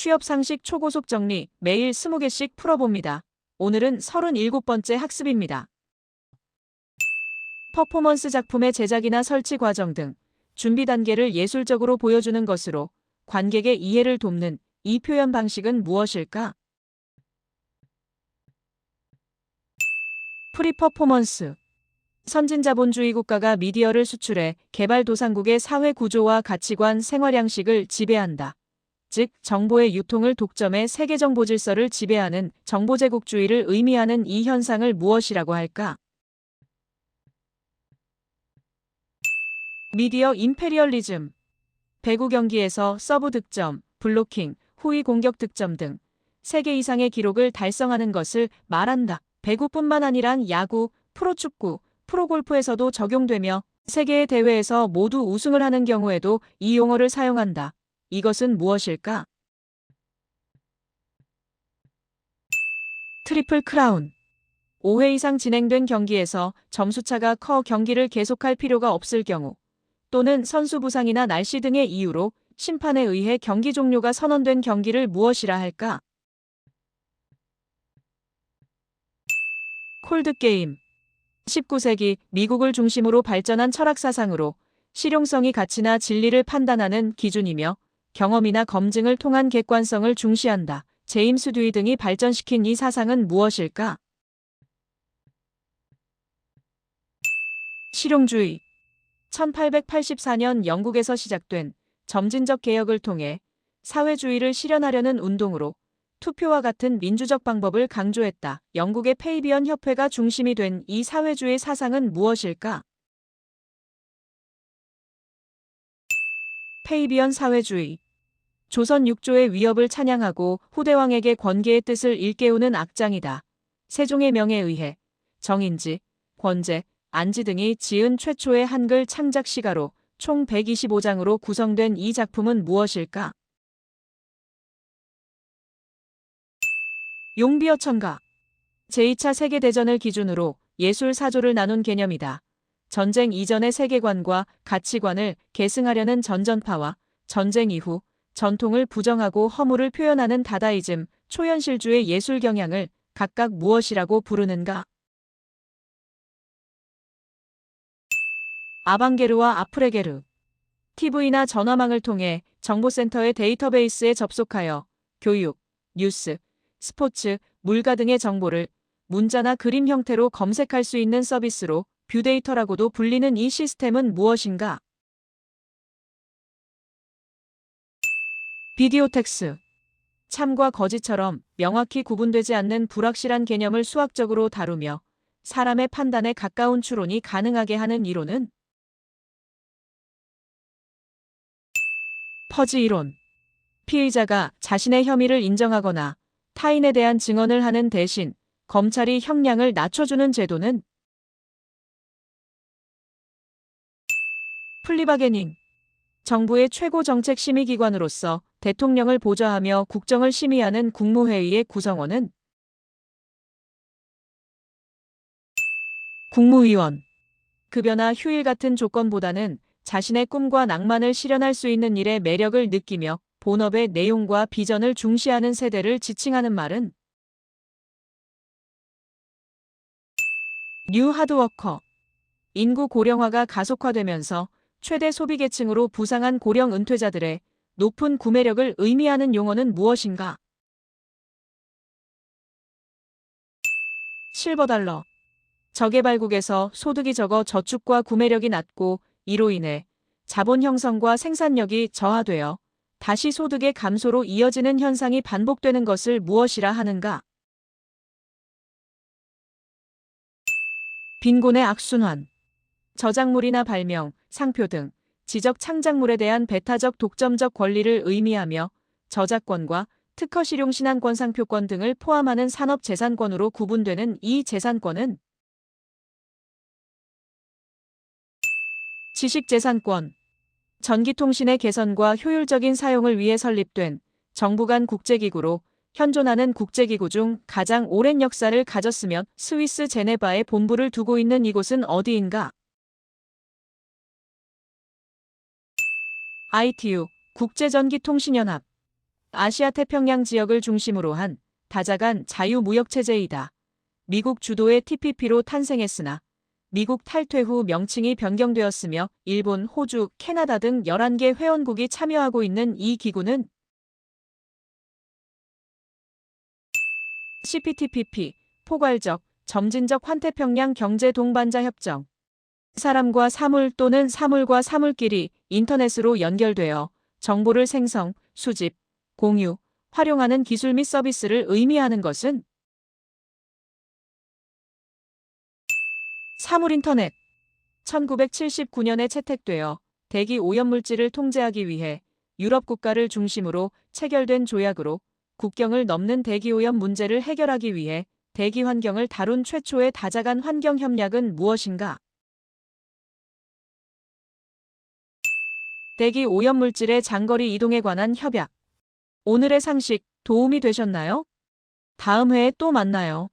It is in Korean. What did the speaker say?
취업 상식 초고속 정리 매일 20개씩 풀어봅니다. 오늘은 37번째 학습입니다. 퍼포먼스 작품의 제작이나 설치 과정 등 준비 단계를 예술적으로 보여주는 것으로 관객의 이해를 돕는 이 표현 방식은 무엇일까? 프리퍼포먼스. 선진자본주의 국가가 미디어를 수출해 개발도상국의 사회 구조와 가치관, 생활 양식을 지배한다. 즉, 정보의 유통을 독점해 세계 정보 질서를 지배하는 정보제국주의를 의미하는 이 현상을 무엇이라고 할까? 미디어 임페리얼리즘. 배구 경기에서 서브 득점, 블로킹, 후위 공격 득점 등 3개 이상의 기록을 달성하는 것을 말한다. 배구뿐만 아니라 야구, 프로축구, 프로골프에서도 적용되며 세계의 대회에서 모두 우승을 하는 경우에도 이 용어를 사용한다. 이것은 무엇일까? 트리플 크라운. 5회 이상 진행된 경기에서 점수차가 커 경기를 계속할 필요가 없을 경우 또는 선수 부상이나 날씨 등의 이유로 심판에 의해 경기 종료가 선언된 경기를 무엇이라 할까? 콜드게임. 19세기 미국을 중심으로 발전한 철학 사상으로 실용성이 가치나 진리를 판단하는 기준이며 경험이나 검증을 통한 객관성을 중시한다. 제임스 듀이 등이 발전시킨 이 사상은 무엇일까? 실용주의. 1884년 영국에서 시작된 점진적 개혁을 통해 사회주의를 실현하려는 운동으로 투표와 같은 민주적 방법을 강조했다. 영국의 페이비언 협회가 중심이 된 이 사회주의 사상은 무엇일까? 페이비언 사회주의. 조선 육조의 위협을 찬양하고 후대왕에게 권계의 뜻을 일깨우는 악장이다. 세종의 명에 의해 정인지, 권제, 안지 등이 지은 최초의 한글 창작 시가로 총 125장으로 구성된 이 작품은 무엇일까? 용비어 첨가. 제2차 세계대전을 기준으로 예술 사조를 나눈 개념이다. 전쟁 이전의 세계관과 가치관을 계승하려는 전전파와 전쟁 이후 전통을 부정하고 허물을 표현하는 다다이즘, 초현실주의 예술 경향을 각각 무엇이라고 부르는가? 아방게르와 아프레게르. TV나 전화망을 통해 정보센터의 데이터베이스에 접속하여 교육, 뉴스, 스포츠, 물가 등의 정보를 문자나 그림 형태로 검색할 수 있는 서비스로 뷰데이터라고도 불리는 이 시스템은 무엇인가? 비디오텍스. 참과 거짓처럼 명확히 구분되지 않는 불확실한 개념을 수학적으로 다루며 사람의 판단에 가까운 추론이 가능하게 하는 이론은? 퍼지 이론. 피의자가 자신의 혐의를 인정하거나 타인에 대한 증언을 하는 대신 검찰이 형량을 낮춰주는 제도는? 플리바게닝. 정부의 최고 정책 심의기관으로서 대통령을 보좌하며 국정을 심의하는 국무회의의 구성원은? 국무위원. 급여나 휴일 같은 조건보다는 자신의 꿈과 낭만을 실현할 수 있는 일의 매력을 느끼며 본업의 내용과 비전을 중시하는 세대를 지칭하는 말은? 뉴 하드워커. 인구 고령화가 가속화되면서 최대 소비계층으로 부상한 고령 은퇴자들의 높은 구매력을 의미하는 용어는 무엇인가? 실버달러. 저개발국에서 소득이 적어 저축과 구매력이 낮고 이로 인해 자본 형성과 생산력이 저하되어 다시 소득의 감소로 이어지는 현상이 반복되는 것을 무엇이라 하는가? 빈곤의 악순환. 저작물이나 발명, 상표 등 지적 창작물에 대한 배타적 독점적 권리를 의미하며 저작권과 특허 실용 신한권 상표권 등을 포함하는 산업재산권으로 구분되는 이 재산권은? 지식재산권. 전기통신의 개선과 효율적인 사용을 위해 설립된 정부 간 국제기구로 현존하는 국제기구 중 가장 오랜 역사를 가졌으며 스위스 제네바에 본부를 두고 있는 이곳은 어디인가? ITU, 국제전기통신연합. 아시아 태평양 지역을 중심으로 한 다자간 자유무역체제이다. 미국 주도의 TPP로 탄생했으나 미국 탈퇴 후 명칭이 변경되었으며 일본, 호주, 캐나다 등 11개 회원국이 참여하고 있는 이 기구는 CPTPP, 포괄적, 점진적 환태평양 경제 동반자 협정. 사람과 사물 또는 사물과 사물끼리 인터넷으로 연결되어 정보를 생성, 수집, 공유, 활용하는 기술 및 서비스를 의미하는 것은 사물인터넷. 1979년에 채택되어 대기 오염물질을 통제하기 위해 유럽 국가를 중심으로 체결된 조약으로 국경을 넘는 대기오염 문제를 해결하기 위해 대기 환경을 다룬 최초의 다자간 환경협약은 무엇인가? 대기 오염물질의 장거리 이동에 관한 협약. 오늘의 상식 도움이 되셨나요? 다음 회에 또 만나요.